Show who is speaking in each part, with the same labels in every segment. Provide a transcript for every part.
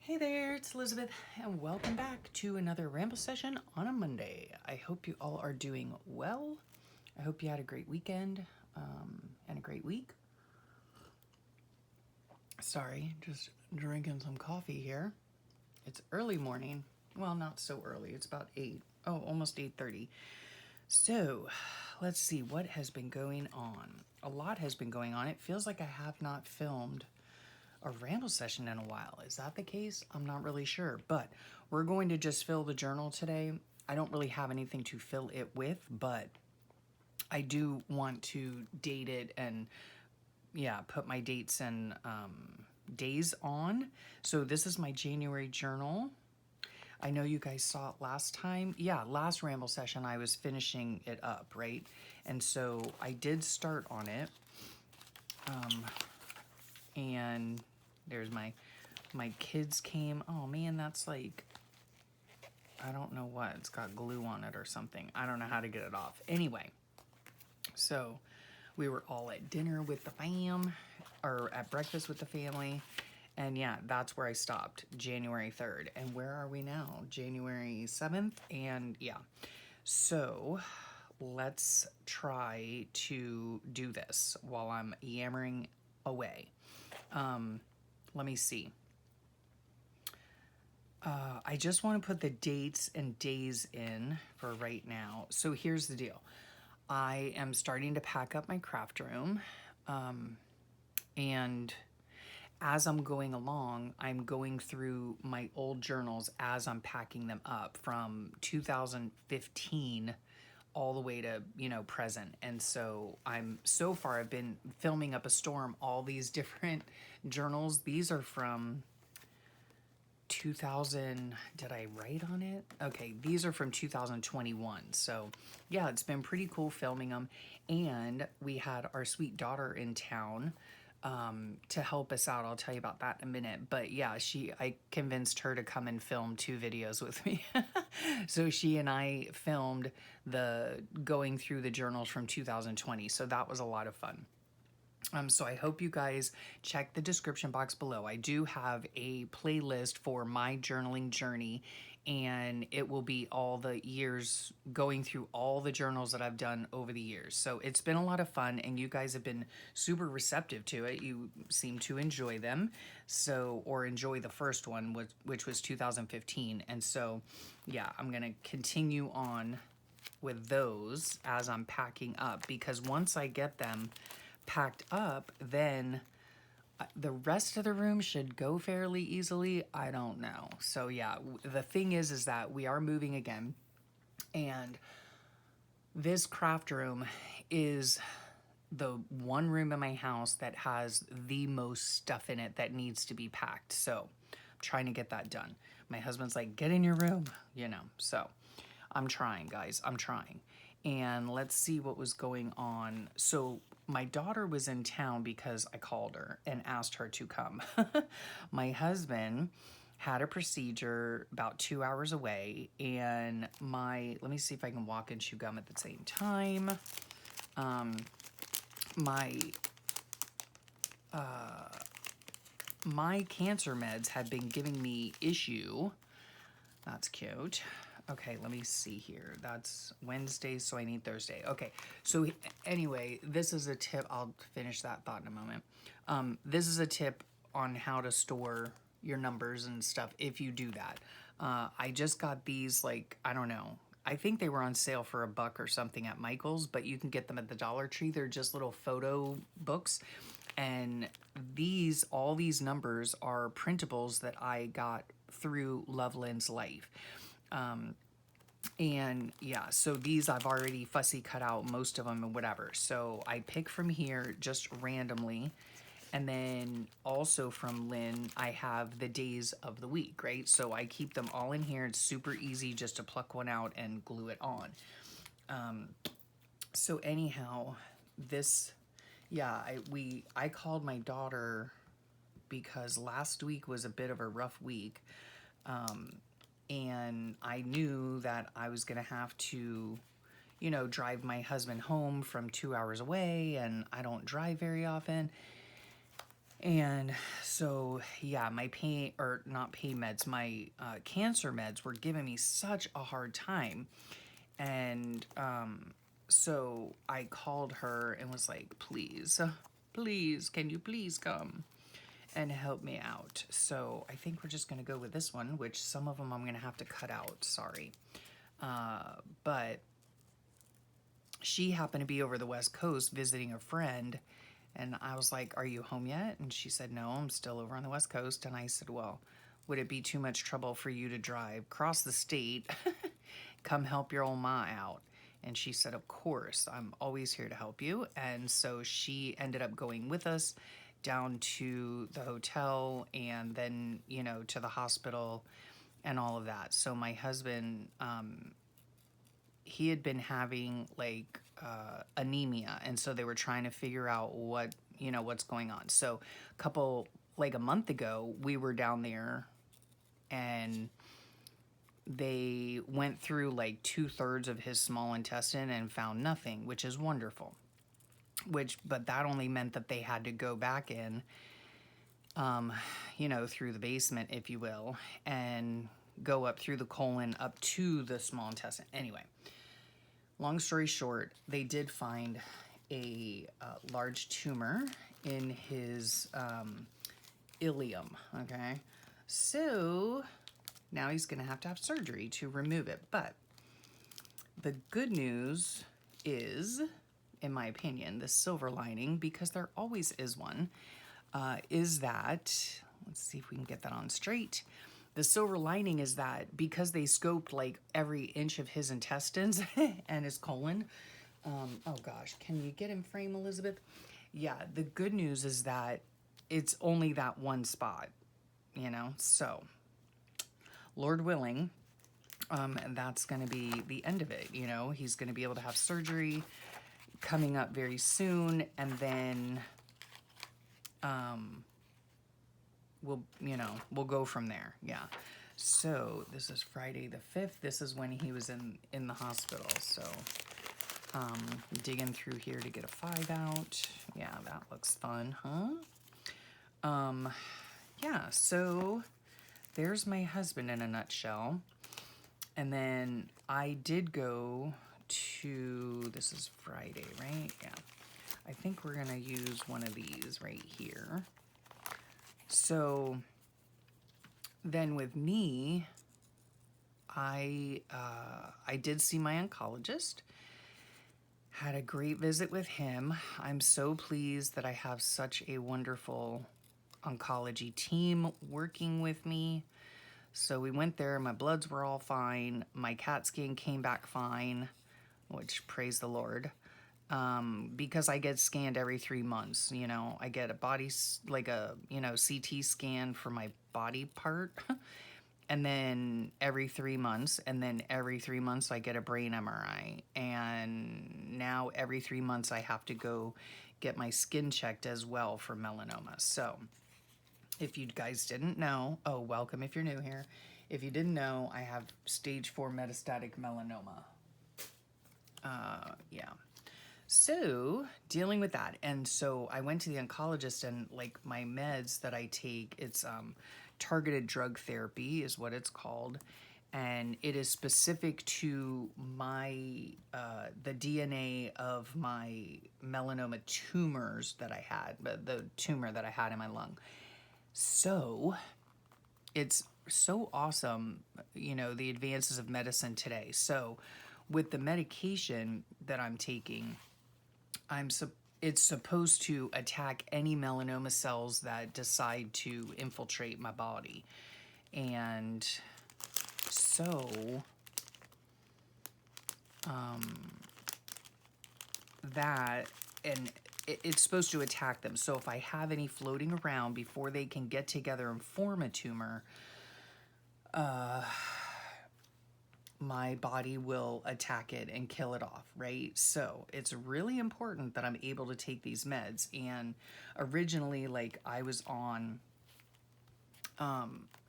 Speaker 1: Hey there, it's Elizabeth, and welcome back to another Ramble session on a Monday. I hope you all are doing well. I hope you had a great weekend and a great week. Sorry, just drinking some coffee here. It's early morning. Well, not so early. It's about 8. Oh, almost 8:30. So, let's see what has been going on. A lot has been going on. It feels like I have not filmed a ramble session in a while. Is that the case? I'm not really sure, but we're going to just fill the journal today. I don't really have anything to fill it with, but I do want to date it and put my dates and days on. So this is my January journal. I know you guys saw it last time. Yeah, last ramble session I was finishing it up, right? And so I did start on it. And there's my kids came. Oh man, that's like, I don't know what. It's got glue on it or something. I don't know how to get it off. Anyway, so we were all at dinner with the fam, or at breakfast with the family. And yeah, that's where I stopped, January 3rd. And where are we now? January 7th? And yeah, so let's try to do this while I'm yammering away. Let me see. I just want to put the dates and days in for right now. So here's the deal. I am starting to pack up my craft room. And as I'm going along, I'm going through my old journals as I'm packing them up from 2015 all the way to, present. And so I've been filming up a storm, all these different journals. These are from 2000. Did I write on it? Okay, these are from 2021. So yeah, it's been pretty cool filming them. And we had our sweet daughter in town to help us out. I'll tell you about that in a minute. But yeah, I convinced her to come and film 2 videos with me. So she and I filmed the going through the journals from 2020. So that was a lot of fun. So I hope you guys check the description box below. I do have a playlist for my journaling journey, and it will be all the years going through all the journals that I've done over the years. So it's been a lot of fun, and you guys have been super receptive to it. You seem to enjoy them, or enjoy the first one, which was 2015. And so, yeah, I'm going to continue on with those as I'm packing up, because once I get them packed up, then the rest of the room should go fairly easily. I don't know. So yeah, the thing is that we are moving again, and this craft room is the one room in my house that has the most stuff in it that needs to be packed. So I'm trying to get that done. My husband's like, get in your room, so I'm trying, guys. I'm trying. And let's see what was going on. So my daughter was in town because I called her and asked her to come. My husband had a procedure about 2 hours away, and let me see if I can walk and chew gum at the same time. My cancer meds had been giving me issue. That's cute. Okay, let me see here. That's Wednesday, so I need Thursday. Okay, so anyway, this is a tip. I'll finish that thought in a moment. This is a tip on how to store your numbers and stuff if you do that. I just got these, like, I don't know. I think they were on sale for $1 or something at Michael's, but you can get them at the Dollar Tree. They're just little photo books. And all these numbers are printables that I got through Loveland's Life. And yeah, so these I've already fussy cut out most of them and whatever. So I pick from here just randomly. And then also from Lynn, I have the days of the week, right? So I keep them all in here. It's super easy just to pluck one out and glue it on. So anyhow, I called my daughter because last week was a bit of a rough week. And I knew that I was going to have to, drive my husband home from 2 hours away, and I don't drive very often. And so, yeah, my pain, or not pain meds, my cancer meds were giving me such a hard time. And so I called her and was like, please, please, can you please come and help me out? So I think we're just going to go with this one, which some of them I'm going to have to cut out. Sorry. But she happened to be over the West Coast visiting a friend. And I was like, are you home yet? And she said, no, I'm still over on the West Coast. And I said, well, would it be too much trouble for you to drive across the state, come help your old ma out? And she said, of course, I'm always here to help you. And so she ended up going with us down to the hotel and then, you know, to the hospital and all of that. So my husband, he had been having like anemia, and so they were trying to figure out what, you know, what's going on. So a month ago, we were down there and they went through like 2/3 of his small intestine and found nothing, which is wonderful. But that only meant that they had to go back in, you know, through the basement, if you will, and go up through the colon up to the small intestine. Anyway, long story short, they did find a large tumor in his ileum, okay? So now he's going to have surgery to remove it. But the good news is, in my opinion, the silver lining, because there always is one, is that, let's see if we can get that on straight. The silver lining is that because they scoped like every inch of his intestines and his colon, oh gosh, can you get in frame, Elizabeth? Yeah, the good news is that it's only that one spot, you know? So, Lord willing, and that's going to be the end of it, you know? He's going to be able to have surgery coming up very soon, and then we'll go from there. Yeah. So this is Friday the 5th. This is when he was in the hospital. So digging through here to get a 5 out. Yeah, that looks fun, huh? Yeah, so there's my husband in a nutshell. And then I did go to, this is Friday, right? Yeah. I think we're going to use one of these right here. So then with me, I did see my oncologist, had a great visit with him. I'm so pleased that I have such a wonderful oncology team working with me. So we went there, my bloods were all fine, my CAT scan came back fine, which praise the Lord. Because I get scanned every 3 months, you know, I get a body, like a, you know, CT scan for my body part, and then every 3 months, and then every 3 months I get a brain MRI, and now every 3 months I have to go get my skin checked as well for melanoma. So if you guys didn't know, oh, welcome if you're new here. If you didn't know, I have stage 4 metastatic melanoma. Yeah. So dealing with that. And so I went to the oncologist, and like my meds that I take, it's targeted drug therapy is what it's called. And it is specific to my, the DNA of my melanoma tumors that I had, but the tumor that I had in my lung. So it's so awesome, you know, the advances of medicine today. So with the medication that I'm taking, it's supposed to attack any melanoma cells that decide to infiltrate my body. And so it's supposed to attack them. So if I have any floating around before they can get together and form a tumor, my body will attack it and kill it off, right? So it's really important that I'm able to take these meds. And originally, like, I was on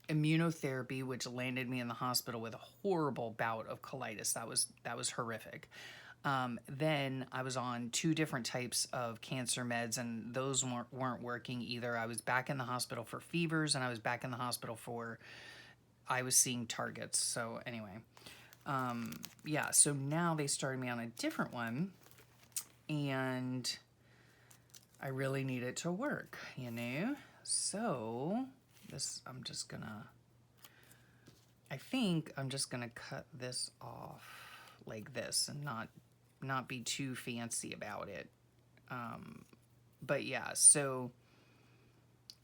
Speaker 1: immunotherapy, which landed me in the hospital with a horrible bout of colitis. That was horrific. Then I was on 2 different types of cancer meds, and those weren't working either. I was back in the hospital for fevers, and I was back in the hospital for, I was seeing targets. So anyway, yeah, so now they started me on a different one, and I really need it to work, you know? So this, I think I'm just gonna cut this off like this and not be too fancy about it. But yeah, so,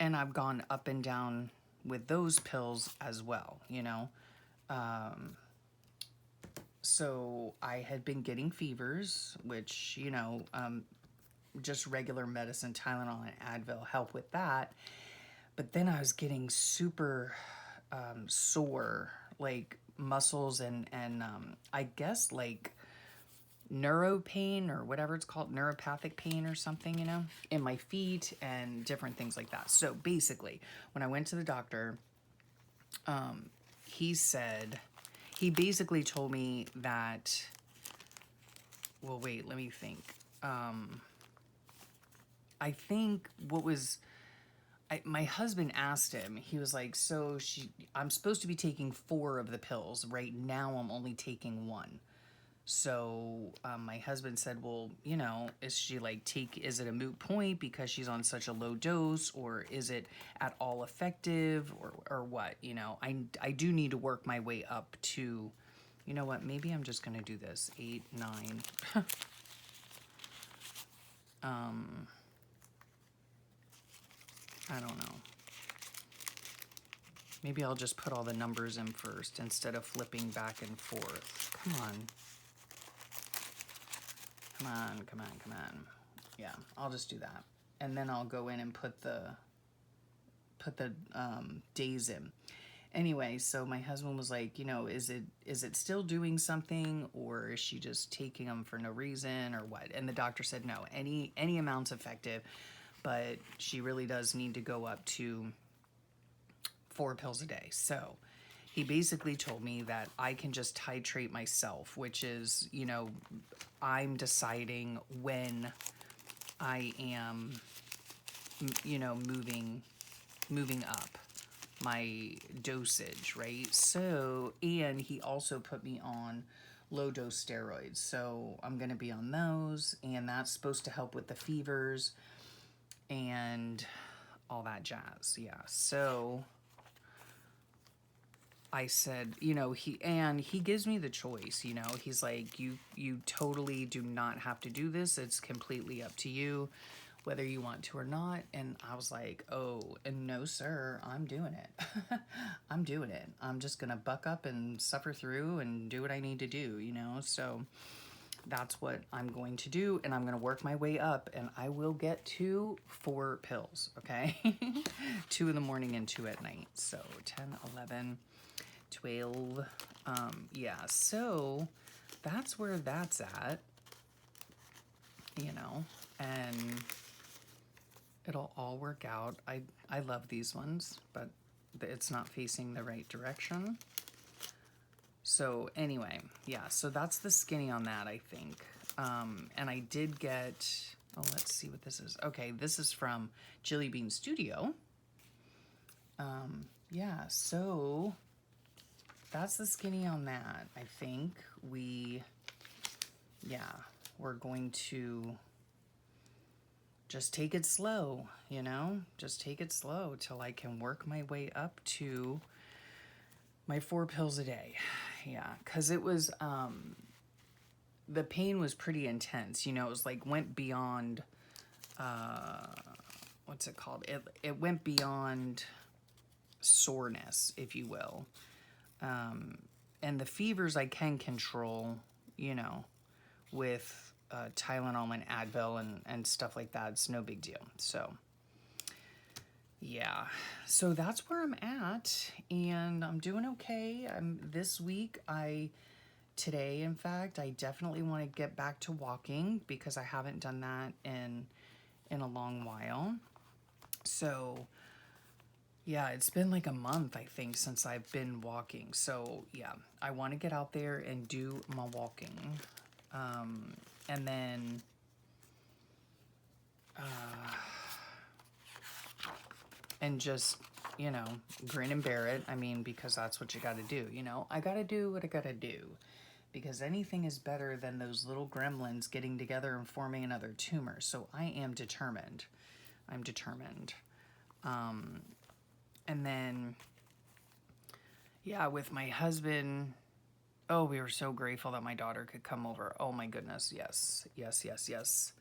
Speaker 1: and I've gone up and down with those pills as well, you know. So I had been getting fevers, which, you know, just regular medicine, Tylenol and Advil help with that. But then I was getting super sore, like muscles and I guess like neuro pain or whatever it's called, neuropathic pain or something, you know, in my feet and different things like that. So basically, when I went to the doctor, he said, he basically told me that, well, wait, let me think. I think what was, my husband asked him, he was like, so I'm supposed to be taking 4 of the pills. Right now I'm only taking 1. So my husband said, well, you know, is it a moot point because she's on such a low dose, or is it at all effective, or what? You know, I do need to work my way up to, you know what, maybe I'm just going to do this, 8, 9. I don't know. Maybe I'll just put all the numbers in first instead of flipping back and forth. Come on. Come on, come on, come on. Yeah, I'll just do that. And then I'll go in and put the days in. Anyway, so my husband was like, you know, is it still doing something, or is she just taking them for no reason, or what? And the doctor said no, any amount's effective, but she really does need to go up to 4 pills a day. So he basically told me that I can just titrate myself, which is, you know, I'm deciding when I am, you know, moving up my dosage, right? So, and he also put me on low dose steroids. So I'm going to be on those, and that's supposed to help with the fevers and all that jazz. Yeah. So I said, you know, he gives me the choice, you know. He's like, you totally do not have to do this. It's completely up to you whether you want to or not. And I was like, oh, and no, sir, I'm doing it. I'm doing it. I'm just going to buck up and suffer through and do what I need to do, you know? So that's what I'm going to do. And I'm going to work my way up, and I will get to 4 pills, okay? 2 in the morning and 2 at night. So 10, 11, 12. Yeah, so that's where that's at, you know, and it'll all work out. I love these ones, but it's not facing the right direction. So anyway, yeah, so that's the skinny on that, I think. And I did get, oh, let's see what this is. Okay, this is from Jilly Bean Studio. Yeah, so that's the skinny on that. I think we're going to just take it slow, you know? Just take it slow till I can work my way up to my 4 pills a day. Yeah, because it was, the pain was pretty intense, you know. It was like, went beyond, what's it called? It went beyond soreness, if you will. And the fevers I can control, you know, with Tylenol and Advil and stuff like that. It's no big deal. So yeah, so that's where I'm at, and I'm doing okay. This week, today, in fact, I definitely want to get back to walking because I haven't done that in a long while. So yeah, it's been like a month, I think, since I've been walking. So yeah, I want to get out there and do my walking. And then, and just, you know, grin and bear it. I mean, because that's what you got to do, you know. I got to do what I got to do. Because anything is better than those little gremlins getting together and forming another tumor. So I am determined. I'm determined. And then, yeah, with my husband, oh, we were so grateful that my daughter could come over. Oh my goodness, yes, yes, yes, yes.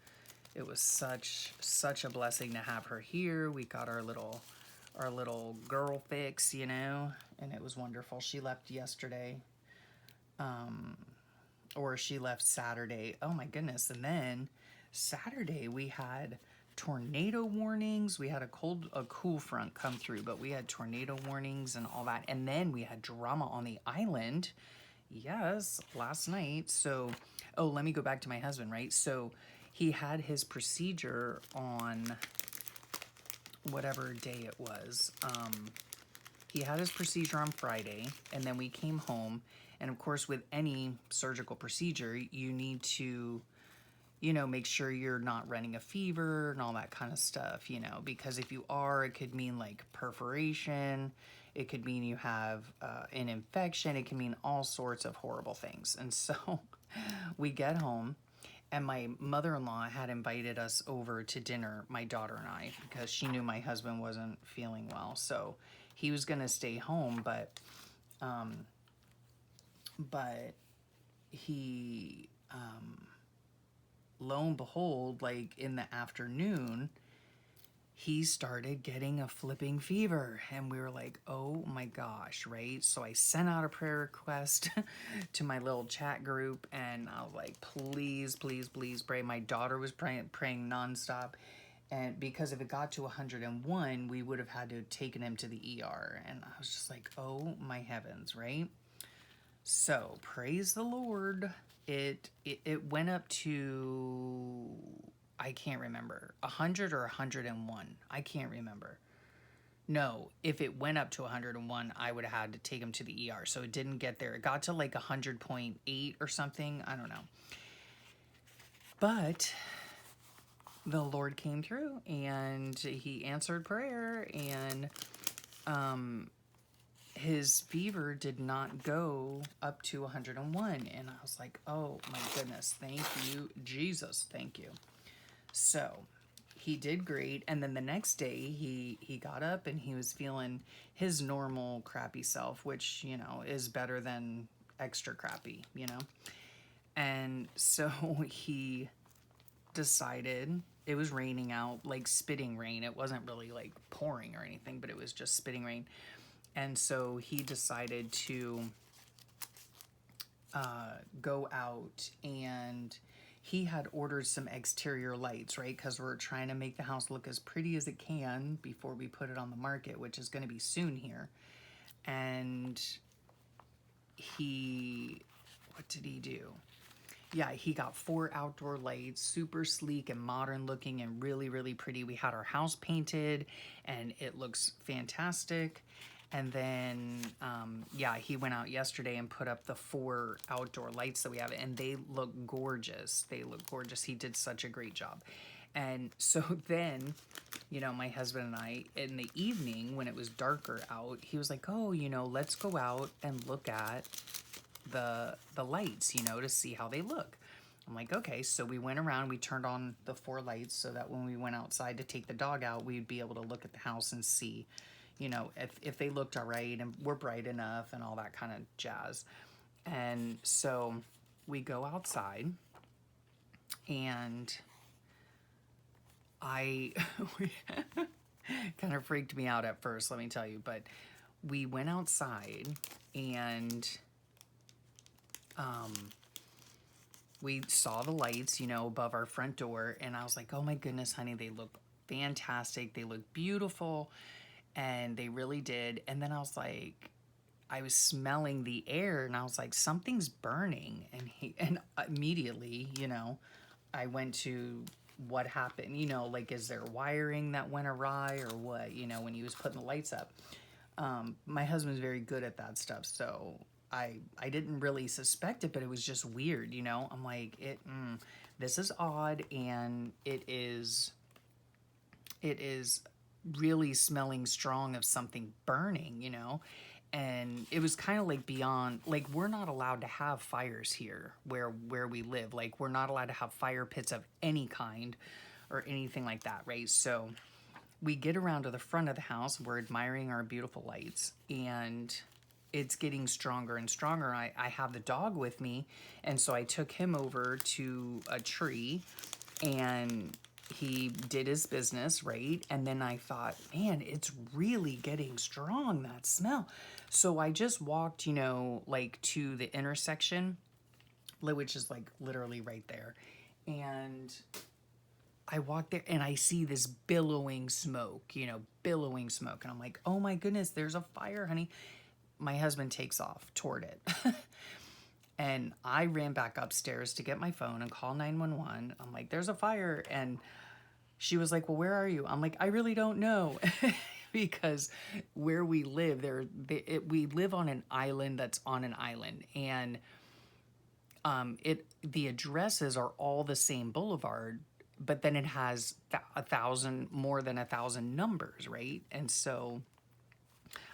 Speaker 1: It was such a blessing to have her here. We got our little girl fix, you know, and it was wonderful. She left yesterday. Or she left Saturday. Oh my goodness. And then Saturday we had tornado warnings. We had a cool front come through, but we had tornado warnings and all that. And then we had drama on the island. Yes, last night. So, oh, let me go back to my husband, right? So he had his procedure on whatever day it was. He had his procedure on Friday, and then we came home. And of course, with any surgical procedure, you need to, you know, make sure you're not running a fever and all that kind of stuff, you know, because if you are, it could mean like perforation. It could mean you have an infection. It can mean all sorts of horrible things. And so we get home, and my mother-in-law had invited us over to dinner, my daughter and I, because she knew my husband wasn't feeling well. So he was going to stay home, but he, lo and behold, like in the afternoon, he started getting a flipping fever, and we were like, oh my gosh, right? So I sent out a prayer request to my little chat group, and I was like, please, please, please pray. My daughter was praying nonstop, and because if it got to 101, we would have had to have taken him to the ER, and I was just like, oh my heavens, right? So praise the Lord. It went up to, I can't remember, 100 or 101. I can't remember. No, if it went up to 101, I would have had to take him to the ER. So it didn't get there. It got to like 100.8 or something. I don't know. But the Lord came through, and he answered prayer, and his fever did not go up to 101. And I was like, oh my goodness, thank you, Jesus, thank you. So he did great. And then the next day he got up, and he was feeling his normal crappy self, which, you know, is better than extra crappy, you know. And so he decided, it was raining out, like spitting rain. It wasn't really like pouring or anything, but it was just spitting rain. And so he decided to go out, and he had ordered some exterior lights, right? Because we're trying to make the house look as pretty as it can before we put it on the market, which is going to be soon here. And what did he do? Yeah, he got 4 outdoor lights, super sleek and modern looking and really, really pretty. We had our house painted, and it looks fantastic. And then, yeah, he went out yesterday and put up the 4 outdoor lights that we have, and they look gorgeous. They look gorgeous. He did such a great job. And so then, you know, my husband and I, in the evening when it was darker out, he was like, oh, you know, let's go out and look at the lights, you know, to see how they look. I'm like, okay. So we went around, we turned on the 4 lights so that when we went outside to take the dog out, we'd be able to look at the house and see, you know, if they looked all right and were bright enough and all that kind of jazz. And so we go outside, and I kind of freaked me out at first, let me tell you, but we went outside, and we saw the lights, you know, above our front door, and I was like, oh my goodness, honey, they look fantastic. They look beautiful. And they really did. And then I was like, I was smelling the air, and I was like, something's burning. And immediately, you know, I went to what happened, you know, like, is there wiring that went awry or what, you know, when he was putting the lights up. My husband's very good at that stuff. So I didn't really suspect it, but it was just weird, you know. I'm like, this is odd, and it is really smelling strong of something burning, you know. And it was kind of like beyond, like, we're not allowed to have fires here where we live. Like, we're not allowed to have fire pits of any kind or anything like that, right? So we get around to the front of the house, we're admiring our beautiful lights, and it's getting stronger and stronger. I have the dog with me, and so I took him over to a tree, and he did his business, right? And then I thought, man, it's really getting strong, that smell. So I just walked, you know, like to the intersection, which is like literally right there. And I walk there and I see this billowing smoke, you know, billowing smoke. And I'm like, oh my goodness, there's a fire, honey. My husband takes off toward it. And I ran back upstairs to get my phone and call 911. I'm like, there's a fire. And she was like, well, where are you? I'm like, I really don't know. Because where we live, we live on an island that's on an island. And the addresses are all the same boulevard, but then it has more than 1,000 numbers, right? And so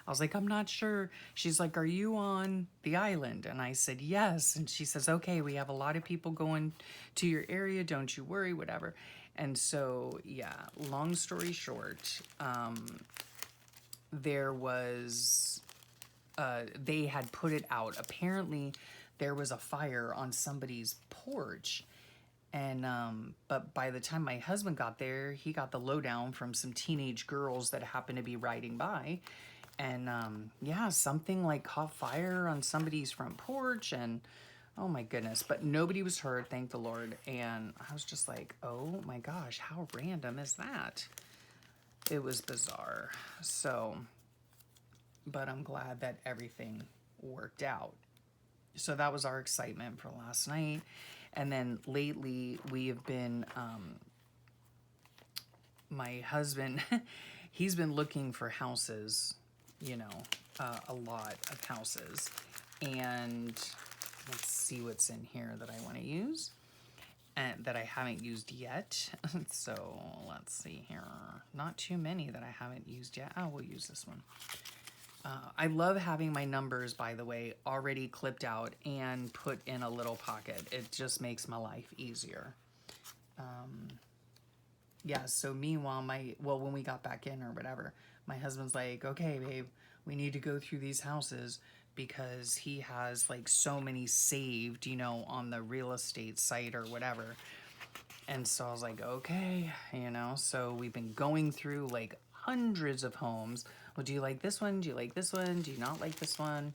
Speaker 1: I was like, I'm not sure. She's like, are you on the island? And I said, yes. And she says, okay, we have a lot of people going to your area. Don't you worry, whatever. And so, yeah, long story short, there was, they had put it out. Apparently, there was a fire on somebody's porch. And, but by the time my husband got there, he got the lowdown from some teenage girls that happened to be riding by. And, yeah, something like caught fire on somebody's front porch, and oh my goodness, but nobody was hurt, thank the Lord. And I was just like, oh my gosh, how random is that? It was bizarre. So, but I'm glad that everything worked out. So that was our excitement for last night. And then lately we have been, my husband, he's been looking for houses, you know, a lot of houses. And let's see what's in here that I want to use and that I haven't used yet. So let's see here. Not too many that I haven't used yet. Oh, we'll use this one. I love having my numbers, by the way, already clipped out and put in a little pocket. It just makes my life easier. Yeah, so meanwhile, when we got back in or whatever, my husband's like, okay, babe, we need to go through these houses because he has like so many saved, you know, on the real estate site or whatever. And so I was like, okay, you know, so we've been going through like hundreds of homes. Well, do you like this one? Do you like this one? Do you not like this one?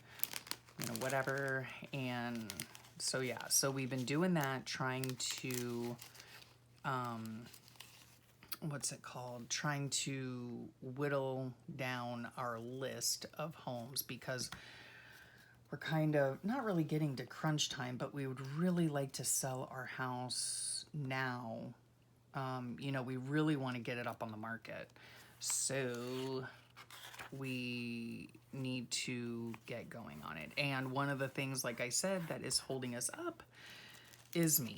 Speaker 1: You know, whatever. And so, yeah, so we've been doing that, trying to, what's it called? Trying to whittle down our list of homes because we're kind of not really getting to crunch time, but we would really like to sell our house now. You know, we really want to get it up on the market. So we need to get going on it. And one of the things, like I said, that is holding us up is me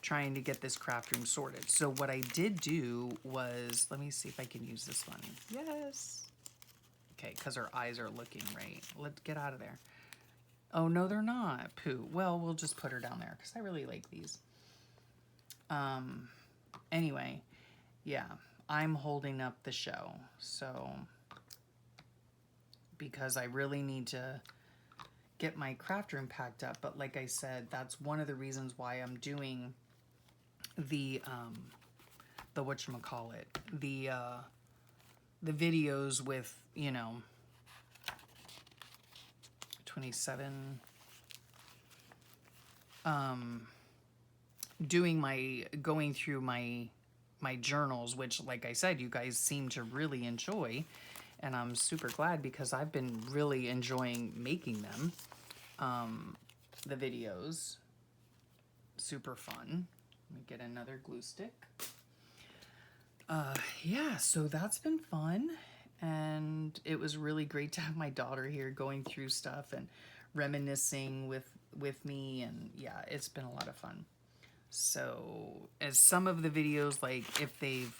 Speaker 1: trying to get this craft room sorted. So what I did do was, let me see if I can use this one. Yes. Okay, because her eyes are looking right. Let's get out of there. Oh, no, they're not. Pooh. Well, we'll just put her down there because I really like these. Anyway, yeah, I'm holding up the show. So, because I really need to get my craft room packed up. But like I said, that's one of the reasons why I'm doing the whatchamacallit, the videos with, you know, 27, going through my journals, which, like I said, you guys seem to really enjoy, and I'm super glad because I've been really enjoying making them. The videos, super fun. Let me get another glue stick. Yeah, so that's been fun, and it was really great to have my daughter here going through stuff and reminiscing with me, and yeah, it's been a lot of fun. So as some of the videos, like if they've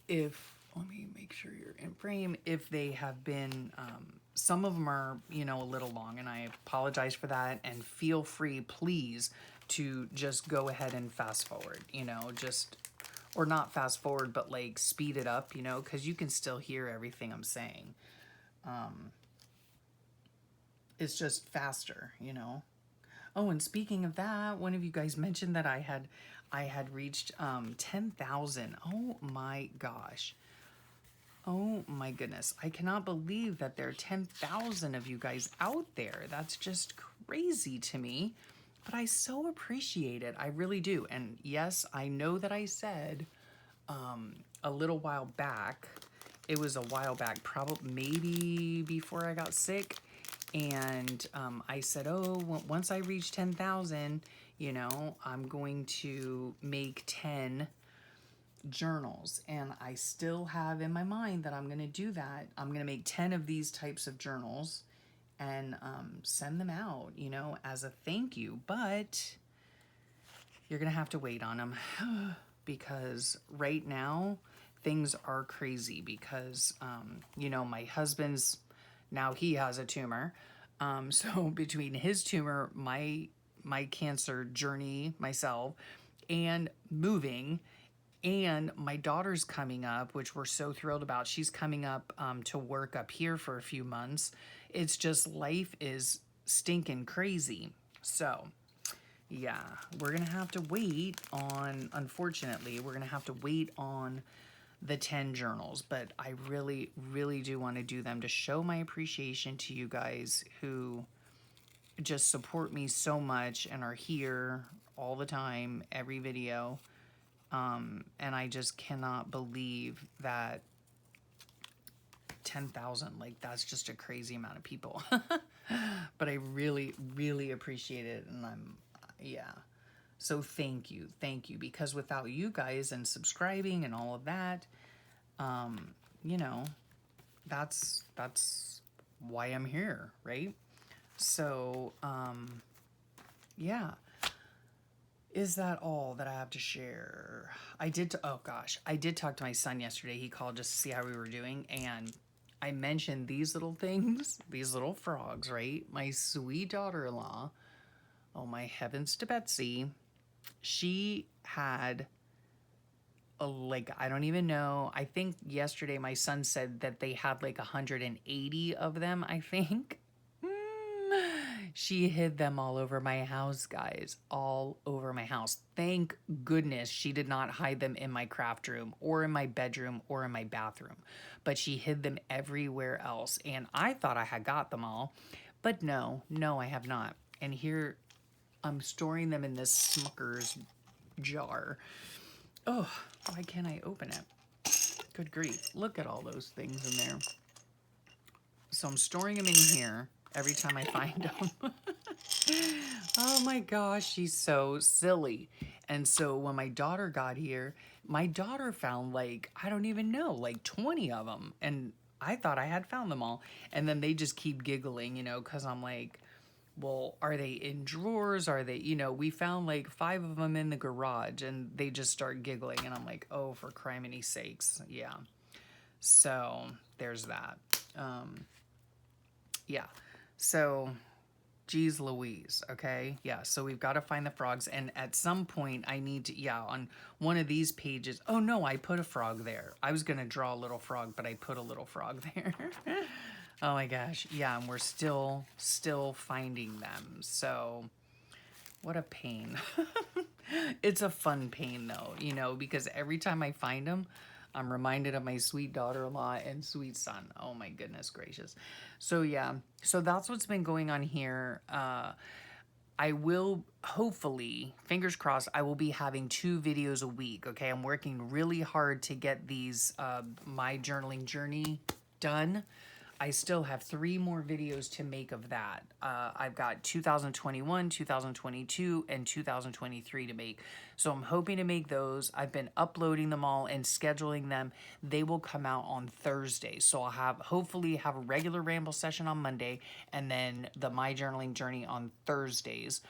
Speaker 1: if let me make sure you're in frame, if they have been some of them are, you know, a little long, and I apologize for that, and feel free, please, to just go ahead and fast forward, you know, just, or not fast forward, but like speed it up, you know, because you can still hear everything I'm saying. It's just faster, you know. Oh, and speaking of that, one of you guys mentioned that I had reached 10,000. Oh my gosh. Oh my goodness. I cannot believe that there are 10,000 of you guys out there. That's just crazy to me. But I so appreciate it. I really do. And yes, I know that I said a little while back, it was a while back, probably maybe before I got sick. And I said, oh, once I reach 10,000, you know, I'm going to make 10 journals. And I still have in my mind that I'm going to do that. I'm going to make 10 of these types of journals and send them out, you know, as a thank you. But you're going to have to wait on them because right now things are crazy because, you know, my husband's, now he has a tumor. So between his tumor, my cancer journey, myself, and moving, and my daughter's coming up, which we're so thrilled about. She's coming up to work up here for a few months. It's just life is stinking crazy. So yeah, we're going to have to wait on, unfortunately, we're going to have to wait on the 10 journals, but I really, really do want to do them to show my appreciation to you guys who just support me so much and are here all the time, every video. And I just cannot believe that 10,000, like that's just a crazy amount of people. But I really, really appreciate it. And yeah. So thank you, because without you guys and subscribing and all of that, you know, that's why I'm here, right? So, yeah. Is that all that I have to share? Oh gosh, I did talk to my son yesterday. He called just to see how we were doing, and I mentioned these little things, these little frogs, right? My sweet daughter-in-law, oh my heavens to Betsy, she had like, I don't even know. I think yesterday my son said that they had like 180 of them, I think. She hid them all over my house, guys. All over my house. Thank goodness she did not hide them in my craft room or in my bedroom or in my bathroom. But she hid them everywhere else. And I thought I had got them all. But no, I have not. And here I'm storing them in this Smucker's jar. Oh, why can't I open it? Good grief. Look at all those things in there. So I'm storing them in here every time I find them. Oh my gosh, she's so silly. And so when my daughter got here, my daughter found like, I don't even know, like 20 of them. And I thought I had found them all. And then they just keep giggling, you know, because I'm like, well, are they in drawers? Are they, you know, we found like 5 of them in the garage, and they just start giggling. And I'm like, oh, for criminy sakes. Yeah. So there's that. Yeah. So, geez Louise. Okay. Yeah. So we've got to find the frogs. And at some point I need to, yeah, on one of these pages. Oh no, I put a frog there. I was going to draw a little frog, but I put a little frog there. Oh my gosh. Yeah. And we're still finding them. So what a pain. It's a fun pain though, you know, because every time I find them, I'm reminded of my sweet daughter-in-law and sweet son. Oh my goodness gracious. So yeah, so that's what's been going on here. I will, hopefully, fingers crossed, I will be having 2 videos a week, okay? I'm working really hard to get these, my journaling journey done. I still have 3 more videos to make of that. I've got 2021, 2022, and 2023 to make. So I'm hoping to make those. I've been uploading them all and scheduling them. They will come out on Thursday. So I'll hopefully have a regular ramble session on Monday, and then the My Journaling Journey on Thursdays.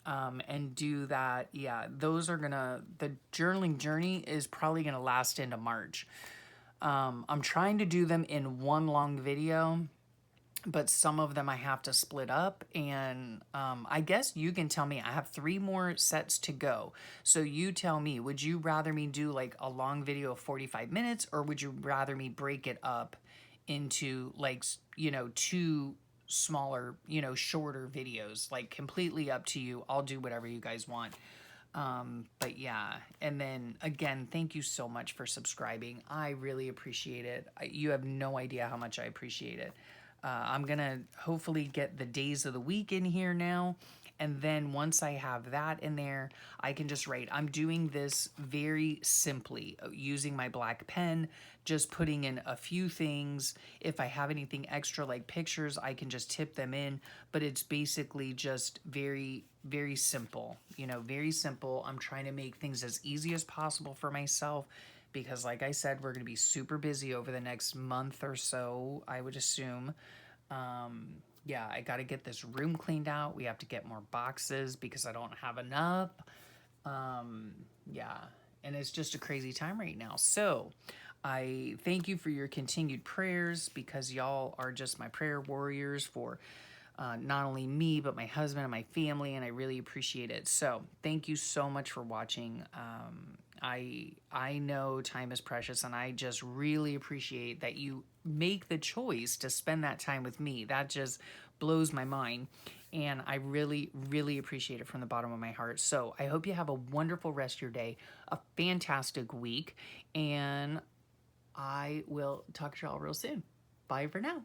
Speaker 1: And do that. Yeah, those are gonna, the journaling journey is probably gonna last into March. I'm trying to do them in one long video, but some of them I have to split up. And I guess you can tell me, I have 3 more sets to go. So you tell me, would you rather me do like a long video of 45 minutes, or would you rather me break it up into like, 2 smaller, shorter videos? Like, completely up to you. I'll do whatever you guys want. But yeah, and then again, thank you so much for subscribing. I really appreciate it. You have no idea how much I appreciate it. I'm gonna hopefully get the days of the week in here now. And then once I have that in there, I can just write. I'm doing this very simply using my black pen, just putting in a few things. If I have anything extra like pictures, I can just tip them in. But it's basically just very, very simple. Very simple. I'm trying to make things as easy as possible for myself, because like I said, we're going to be super busy over the next month or so, I would assume. Yeah, I got to get this room cleaned out. We have to get more boxes because I don't have enough. Yeah, and it's just a crazy time right now. So I thank you for your continued prayers, because y'all are just my prayer warriors for not only me, but my husband and my family, and I really appreciate it. So thank you so much for watching. I know time is precious, and I just really appreciate that you make the choice to spend that time with me. That just blows my mind, and I really, really appreciate it from the bottom of my heart. So I hope you have a wonderful rest of your day, a fantastic week, and I will talk to y'all real soon. Bye for now.